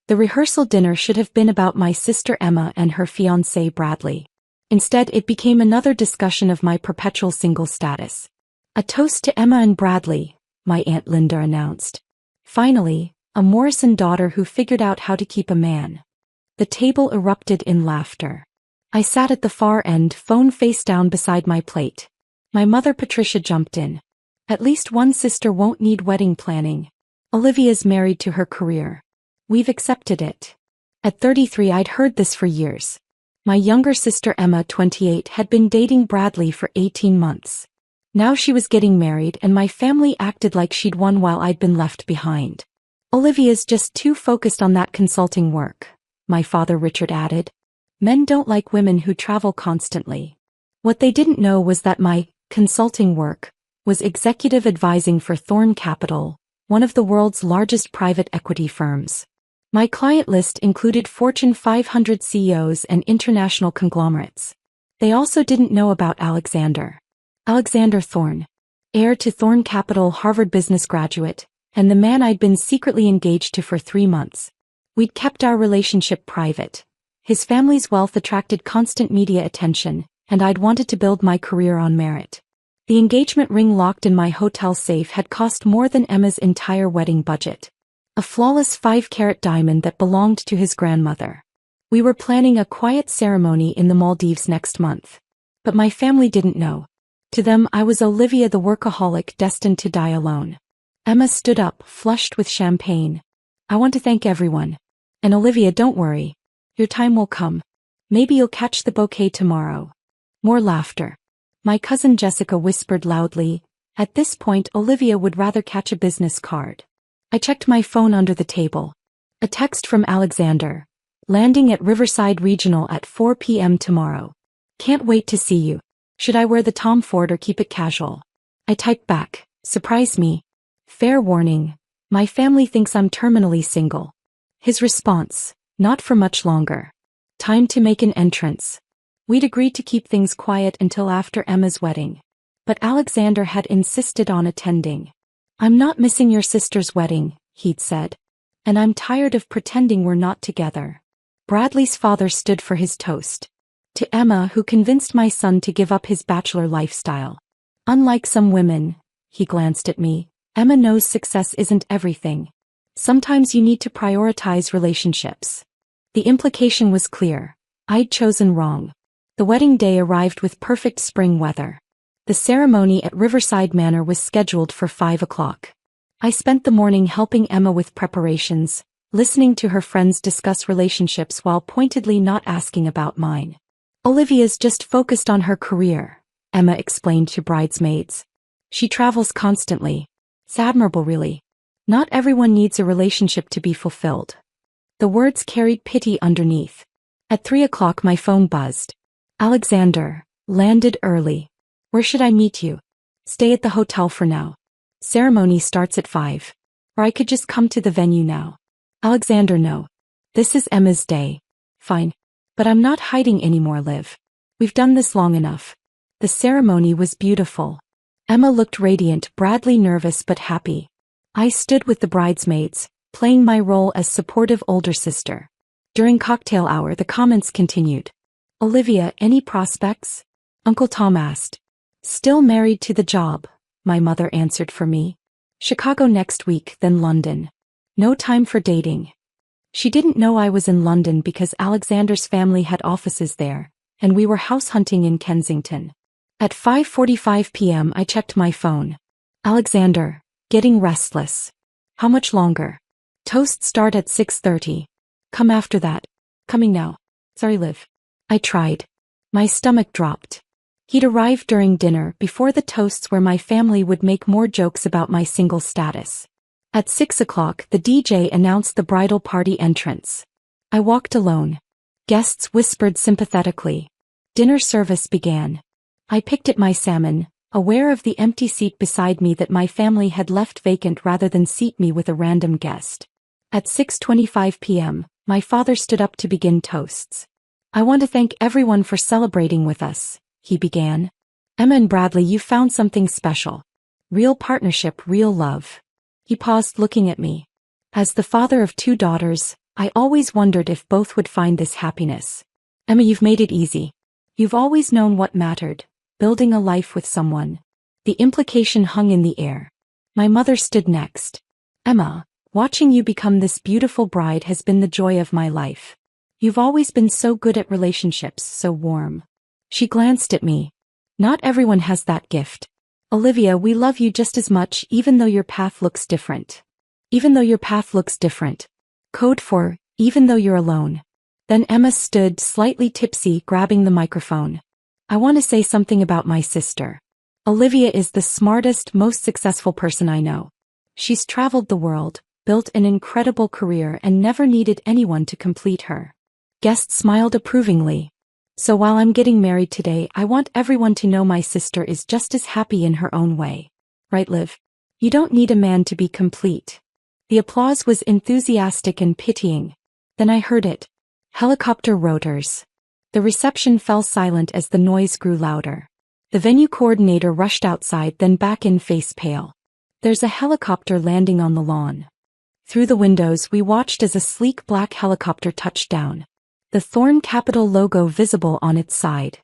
The rehearsal dinner should have been about my sister Emma and her fiancé Bradley. Instead, it became another discussion of my perpetual single status. "A toast to Emma and Bradley," my Aunt Linda announced. Finally, a Morrison daughter who figured out how to keep a man. The table erupted in laughter. I sat at the far end, phone face down beside my plate. My mother Patricia jumped in. "At least one sister won't need wedding planning. Olivia's married to her career. We've accepted it." At 33, I'd heard this for years. My younger sister Emma, 28, had been dating Bradley for 18 months. Now she was getting married and my family acted like she'd won while I'd been left behind. "Olivia's just too focused on that consulting work," my father Richard added. "Men don't like women who travel constantly." What they didn't know was that my consulting work was executive advising for Thorn Capital, one of the world's largest private equity firms. My client list included Fortune 500 CEOs and international conglomerates. They also didn't know about Alexander Thorn, heir to Thorn Capital, Harvard business graduate, and the man I'd been secretly engaged to for 3 months. We'd kept our relationship private. His family's wealth attracted constant media attention, and I'd wanted to build my career on merit. The engagement ring locked in my hotel safe had cost more than Emma's entire wedding budget. A flawless 5-carat diamond that belonged to his grandmother. We were planning a quiet ceremony in the Maldives next month. But my family didn't know. To them, I was Olivia, the workaholic destined to die alone. Emma stood up, flushed with champagne. "I want to thank everyone. And Olivia, don't worry. Your time will come. Maybe you'll catch the bouquet tomorrow." More laughter. My cousin Jessica whispered loudly, "At this point, Olivia would rather catch a business card." I checked my phone under the table. A text from Alexander. "Landing at Riverside Regional at 4 p.m. tomorrow. Can't wait to see you. Should I wear the Tom Ford or keep it casual?" I typed back, "Surprise me. Fair warning. My family thinks I'm terminally single." His response, "Not for much longer. Time to make an entrance." We'd agreed to keep things quiet until after Emma's wedding. But Alexander had insisted on attending. "I'm not missing your sister's wedding," he'd said. "And I'm tired of pretending we're not together." Bradley's father stood for his toast. "To Emma, who convinced my son to give up his bachelor lifestyle. Unlike some women," he glanced at me, "Emma knows success isn't everything. Sometimes you need to prioritize relationships." The implication was clear. I'd chosen wrong. The wedding day arrived with perfect spring weather. The ceremony at Riverside Manor was scheduled for 5 o'clock. I spent the morning helping Emma with preparations, listening to her friends discuss relationships while pointedly not asking about mine. "Olivia's just focused on her career," Emma explained to bridesmaids. "She travels constantly. It's admirable, really. Not everyone needs a relationship to be fulfilled." The words carried pity underneath. At 3 o'clock my phone buzzed. "Alexander, landed early. Where should I meet you?" "Stay at the hotel for now. Ceremony starts at 5. Or I could just come to the venue now." "Alexander, no. This is Emma's day." "Fine. But I'm not hiding anymore, Liv. We've done this long enough." The ceremony was beautiful. Emma looked radiant, Bradley nervous but happy. I stood with the bridesmaids, playing my role as supportive older sister. During cocktail hour, the comments continued. "Olivia, any prospects?" Uncle Tom asked. "Still married to the job," my mother answered for me. "Chicago next week, then London. No time for dating." She didn't know I was in London because Alexander's family had offices there, and we were house hunting in Kensington. At 5:45 p.m. I checked my phone. "Alexander, getting restless. How much longer?" "Toast start at 6:30. Come after that." "Coming now. Sorry, Liv." I tried. My stomach dropped. He'd arrived during dinner, before the toasts, where my family would make more jokes about my single status. At 6 o'clock, the DJ announced the bridal party entrance. I walked alone. Guests whispered sympathetically. Dinner service began. I picked at my salmon, aware of the empty seat beside me that my family had left vacant rather than seat me with a random guest. At 6:25 p.m., my father stood up to begin toasts. "I want to thank everyone for celebrating with us," he began. "Emma and Bradley, you found something special. Real partnership, real love." He paused, looking at me. As the father of 2 daughters, I always wondered if both would find this happiness. Emma, you've made it easy. You've always known what mattered, building a life with someone. The implication hung in the air. My mother stood next. Emma, watching you become this beautiful bride has been the joy of my life. You've always been so good at relationships, so warm. She glanced at me. Not everyone has that gift. Olivia, we love you just as much even though your path looks different. Even though your path looks different. Code for, even though you're alone. Then Emma stood, slightly tipsy, grabbing the microphone. I want to say something about my sister. Olivia is the smartest, most successful person I know. She's traveled the world, built an incredible career and never needed anyone to complete her. Guests smiled approvingly. So while I'm getting married today, I want everyone to know my sister is just as happy in her own way. Right, Liv? You don't need a man to be complete. The applause was enthusiastic and pitying. Then I heard it. Helicopter rotors. The reception fell silent as the noise grew louder. The venue coordinator rushed outside, then back in, face pale. There's a helicopter landing on the lawn. Through the windows we watched as a sleek black helicopter touched down. The Thorn Capital logo visible on its side.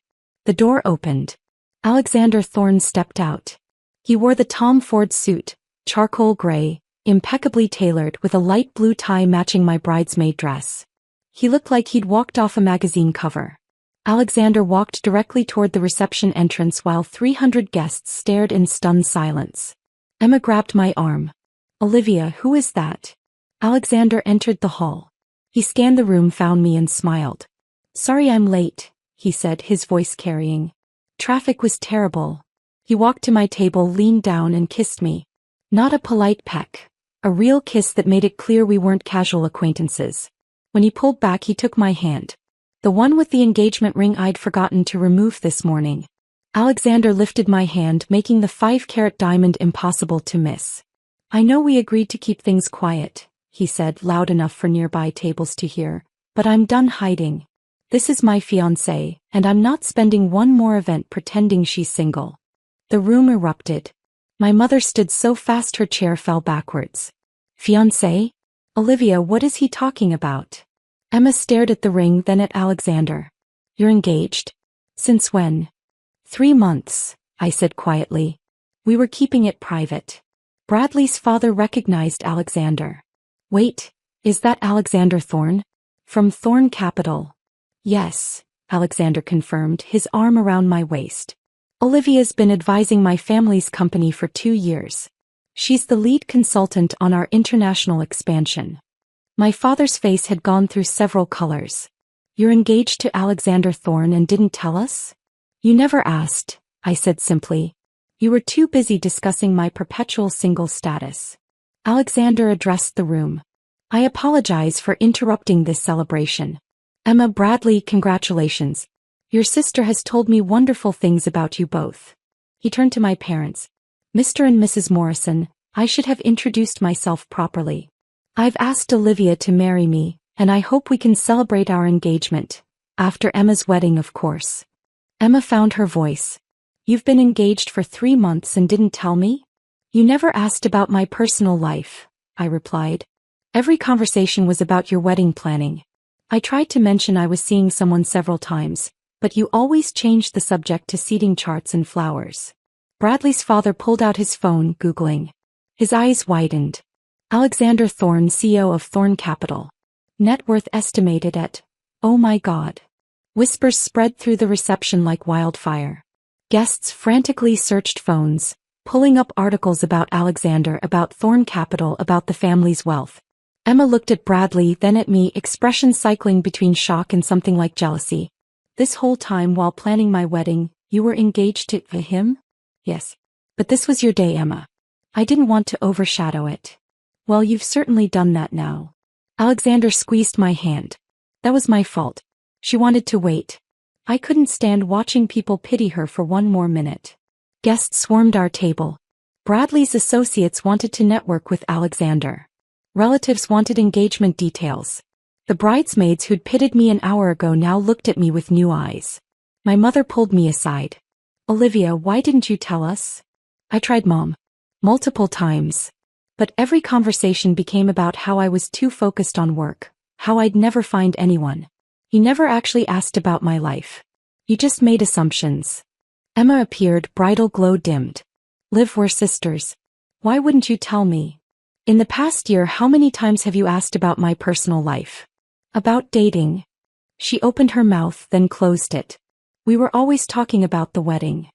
The door opened. Alexander Thorn stepped out. He wore the Tom Ford suit, charcoal gray, impeccably tailored with a light blue tie matching my bridesmaid dress. He looked like he'd walked off a magazine cover. Alexander walked directly toward the reception entrance while 300 guests stared in stunned silence. Emma grabbed my arm. Olivia, who is that? Alexander entered the hall. He scanned the room, found me and smiled. Sorry I'm late, he said, his voice carrying. Traffic was terrible. He walked to my table, leaned down and kissed me. Not a polite peck. A real kiss that made it clear we weren't casual acquaintances. When he pulled back, he took my hand. The one with the engagement ring I'd forgotten to remove this morning. Alexander lifted my hand, making the 5-carat diamond impossible to miss. I know we agreed to keep things quiet, he said, loud enough for nearby tables to hear, but I'm done hiding. This is my fiancé, and I'm not spending one more event pretending she's single. The room erupted. My mother stood so fast her chair fell backwards. Fiancé? Olivia, what is he talking about? Emma stared at the ring, then at Alexander. You're engaged? Since when? 3 months, I said quietly. We were keeping it private. Bradley's father recognized Alexander. Wait, is that Alexander Thorn? From Thorn Capital. Yes, Alexander confirmed, his arm around my waist. Olivia's been advising my family's company for 2 years. She's the lead consultant on our international expansion. My father's face had gone through several colors. You're engaged to Alexander Thorn and didn't tell us? You never asked, I said simply. You were too busy discussing my perpetual single status. Alexander addressed the room. I apologize for interrupting this celebration. Emma, Bradley, congratulations. Your sister has told me wonderful things about you both. He turned to my parents. Mr. and Mrs. Morrison, I should have introduced myself properly. I've asked Olivia to marry me, and I hope we can celebrate our engagement. After Emma's wedding, of course. Emma found her voice. You've been engaged for 3 months and didn't tell me? You never asked about my personal life, I replied. Every conversation was about your wedding planning. I tried to mention I was seeing someone several times, but you always changed the subject to seating charts and flowers. Bradley's father pulled out his phone, Googling. His eyes widened. Alexander Thorn, CEO of Thorn Capital. Net worth estimated at, oh my God. Whispers spread through the reception like wildfire. Guests frantically searched phones, pulling up articles about Alexander, about Thorn Capital, about the family's wealth. Emma looked at Bradley, then at me, expressions cycling between shock and something like jealousy. This whole time while planning my wedding, you were engaged to him? Yes. But this was your day, Emma. I didn't want to overshadow it. Well, you've certainly done that now. Alexander squeezed my hand. That was my fault. She wanted to wait. I couldn't stand watching people pity her for one more minute. Guests swarmed our table. Bradley's associates wanted to network with Alexander. Relatives wanted engagement details. The bridesmaids who'd pitied me an hour ago now looked at me with new eyes. My mother pulled me aside. Olivia, why didn't you tell us? I tried, Mom. Multiple times. But every conversation became about how I was too focused on work, How I'd never find anyone. You never actually asked about my life. You just made assumptions. Emma appeared, bridal glow dimmed. Liv, we're sisters. Why wouldn't you tell me? In the past year, how many times have you asked about my personal life? About dating? She opened her mouth, then closed it. We were always talking about the wedding.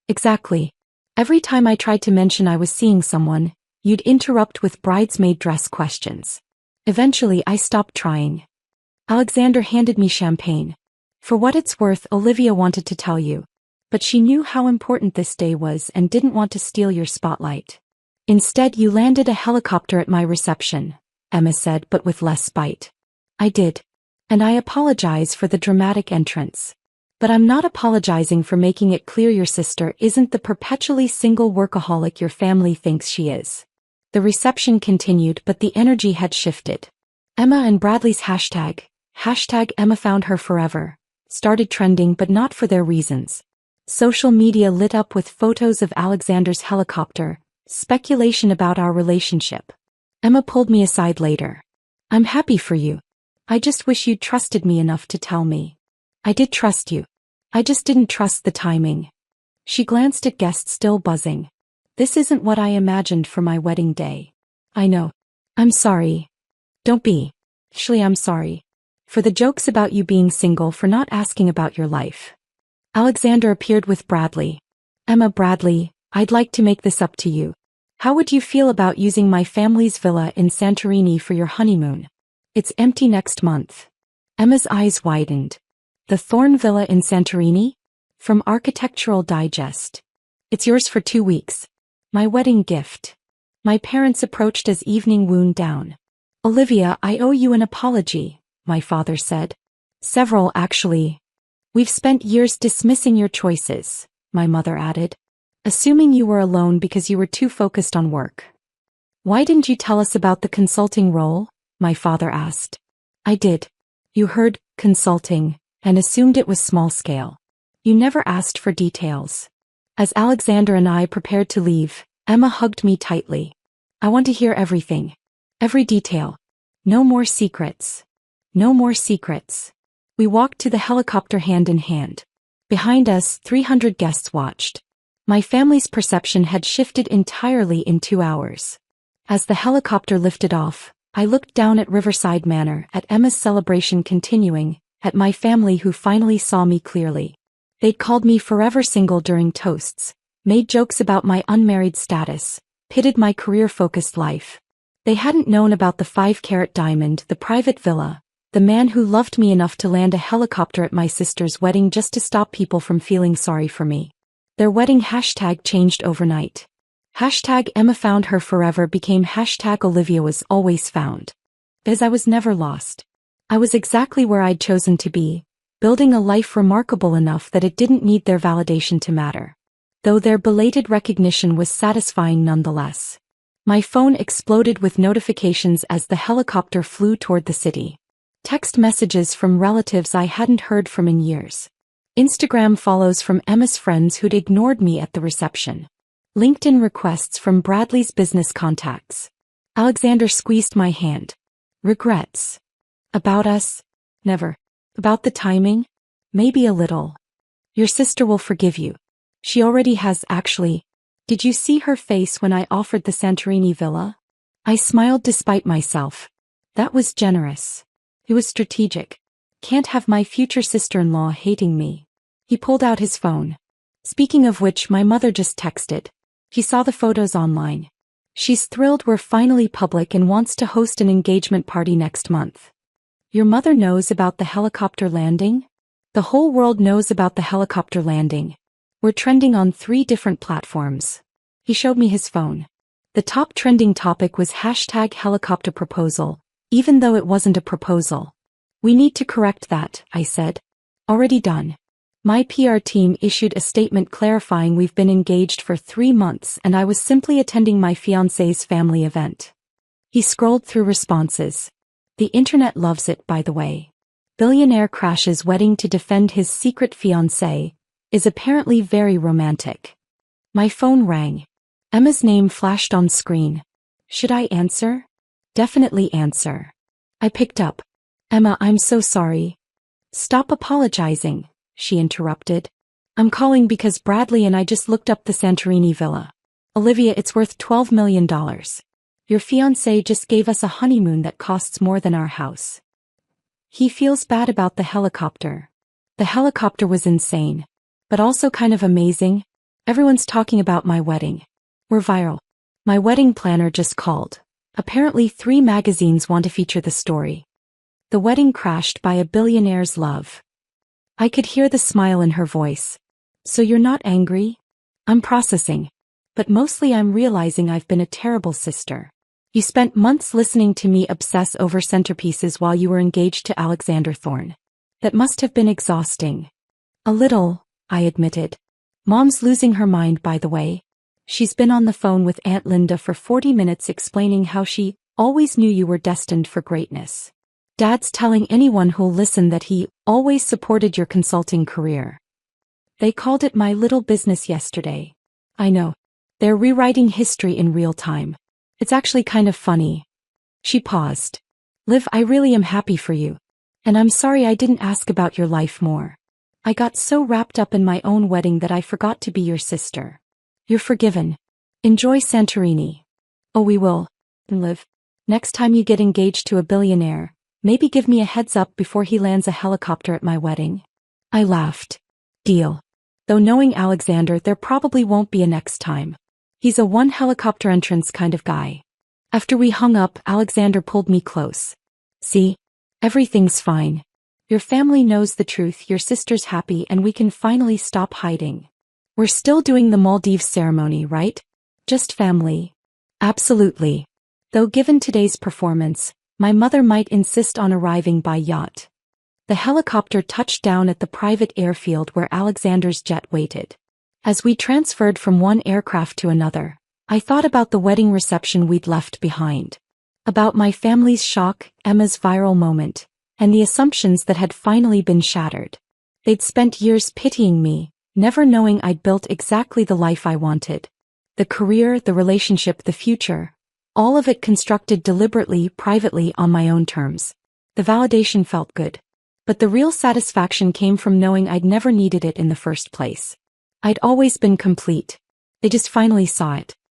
Exactly. Every time I tried to mention I was seeing someone, you'd interrupt with bridesmaid dress questions. Eventually, I stopped trying. Alexander handed me champagne. For what it's worth, Olivia wanted to tell you. But she knew how important this day was and didn't want to steal your spotlight. Instead, you landed a helicopter at my reception, Emma said, but with less spite. I did. And I apologize for the dramatic entrance. But I'm not apologizing for making it clear your sister isn't the perpetually single workaholic your family thinks she is. The reception continued, but the energy had shifted. Emma and Bradley's hashtag Emma found her forever, started trending, but not for their reasons. Social media lit up with photos of Alexander's helicopter, speculation about our relationship. Emma pulled me aside later. I'm happy for you. I just wish you'd trusted me enough to tell me. I did trust you. I just didn't trust the timing. She glanced at guests still buzzing. This isn't what I imagined for my wedding day. I know. I'm sorry. Don't be. Actually, I'm sorry. For the jokes about you being single, for not asking about your life. Alexander appeared with Bradley. Emma, Bradley, I'd like to make this up to you. How would you feel about using my family's villa in Santorini for your honeymoon? It's empty next month. Emma's eyes widened. The Thorn Villa in Santorini? From Architectural Digest. It's yours for 2 weeks. My wedding gift. My parents approached as evening wound down. Olivia, I owe you an apology, my father said. Several, actually. We've spent years dismissing your choices, my mother added. Assuming you were alone because you were too focused on work. Why didn't you tell us about the consulting role? My father asked. I did. You heard, consulting, and assumed it was small scale. You never asked for details. As Alexander and I prepared to leave, Emma hugged me tightly. I want to hear everything. Every detail. No more secrets. No more secrets. We walked to the helicopter hand in hand. Behind us, 300 guests watched. My family's perception had shifted entirely in 2 hours. As the helicopter lifted off, I looked down at Riverside Manor, at Emma's celebration continuing, at my family who finally saw me clearly. They'd called me forever single during toasts, made jokes about my unmarried status, pitted my career-focused life. They hadn't known about the 5-carat diamond, the private villa, the man who loved me enough to land a helicopter at my sister's wedding just to stop people from feeling sorry for me. Their wedding hashtag changed overnight. Hashtag Emma found her forever became hashtag Olivia was always found. Because I was never lost. I was exactly where I'd chosen to be, building a life remarkable enough that it didn't need their validation to matter. Though their belated recognition was satisfying nonetheless. My phone exploded with notifications as the helicopter flew toward the city. Text messages from relatives I hadn't heard from in years. Instagram follows from Emma's friends who'd ignored me at the reception. LinkedIn requests from Bradley's business contacts. Alexander squeezed my hand. Regrets. About us? Never. About the timing? Maybe a little. Your sister will forgive you. She already has, actually. Did you see her face when I offered the Santorini villa? I smiled despite myself. That was generous. It was strategic. Can't have my future sister-in-law hating me. He pulled out his phone. Speaking of which, my mother just texted. He saw the photos online. She's thrilled we're finally public and wants to host an engagement party next month. Your mother knows about the helicopter landing? The whole world knows about the helicopter landing. We're trending on 3 different platforms. He showed me his phone. The top trending topic was hashtag helicopter proposal, even though it wasn't a proposal. We need to correct that, I said. Already done. My PR team issued a statement clarifying we've been engaged for 3 months and I was simply attending my fiancé's family event. He scrolled through responses. The internet loves it, by the way. Billionaire crashes wedding to defend his secret fiancé, is apparently very romantic. My phone rang. Emma's name flashed on screen. Should I answer? Definitely answer. I picked up. Emma, I'm so sorry. Stop apologizing, she interrupted. I'm calling because Bradley and I just looked up the Santorini villa. Olivia, it's worth $12 million. Your fiancé just gave us a honeymoon that costs more than our house. He feels bad about the helicopter. The helicopter was insane, but also kind of amazing. Everyone's talking about my wedding. We're viral. My wedding planner just called. Apparently 3 magazines want to feature the story. The wedding crashed by a billionaire's love. I could hear the smile in her voice. So you're not angry? I'm processing. But mostly I'm realizing I've been a terrible sister. You spent months listening to me obsess over centerpieces while you were engaged to Alexander Thorne. That must have been exhausting. A little, I admitted. Mom's losing her mind, by the way. She's been on the phone with Aunt Linda for 40 minutes explaining how she always knew you were destined for greatness. Dad's telling anyone who'll listen that he always supported your consulting career. They called it my little business yesterday. I know. They're rewriting history in real time. It's actually kind of funny. She paused. Liv, I really am happy for you. And I'm sorry I didn't ask about your life more. I got so wrapped up in my own wedding that I forgot to be your sister. You're forgiven. Enjoy Santorini. Oh, we will. Liv, next time you get engaged to a billionaire, maybe give me a heads up before he lands a helicopter at my wedding. I laughed. Deal. Though knowing Alexander, there probably won't be a next time. He's a one helicopter entrance kind of guy. After we hung up, Alexander pulled me close. See? Everything's fine. Your family knows the truth, your sister's happy, and we can finally stop hiding. We're still doing the Maldives ceremony, right? Just family. Absolutely. Though given today's performance, my mother might insist on arriving by yacht. The helicopter touched down at the private airfield where Alexander's jet waited. As we transferred from one aircraft to another, I thought about the wedding reception we'd left behind. About my family's shock, Emma's viral moment, and the assumptions that had finally been shattered. They'd spent years pitying me, never knowing I'd built exactly the life I wanted. The career, the relationship, the future. All of it constructed deliberately, privately, on my own terms. The validation felt good. But the real satisfaction came from knowing I'd never needed it in the first place. I'd always been complete. They just finally saw it.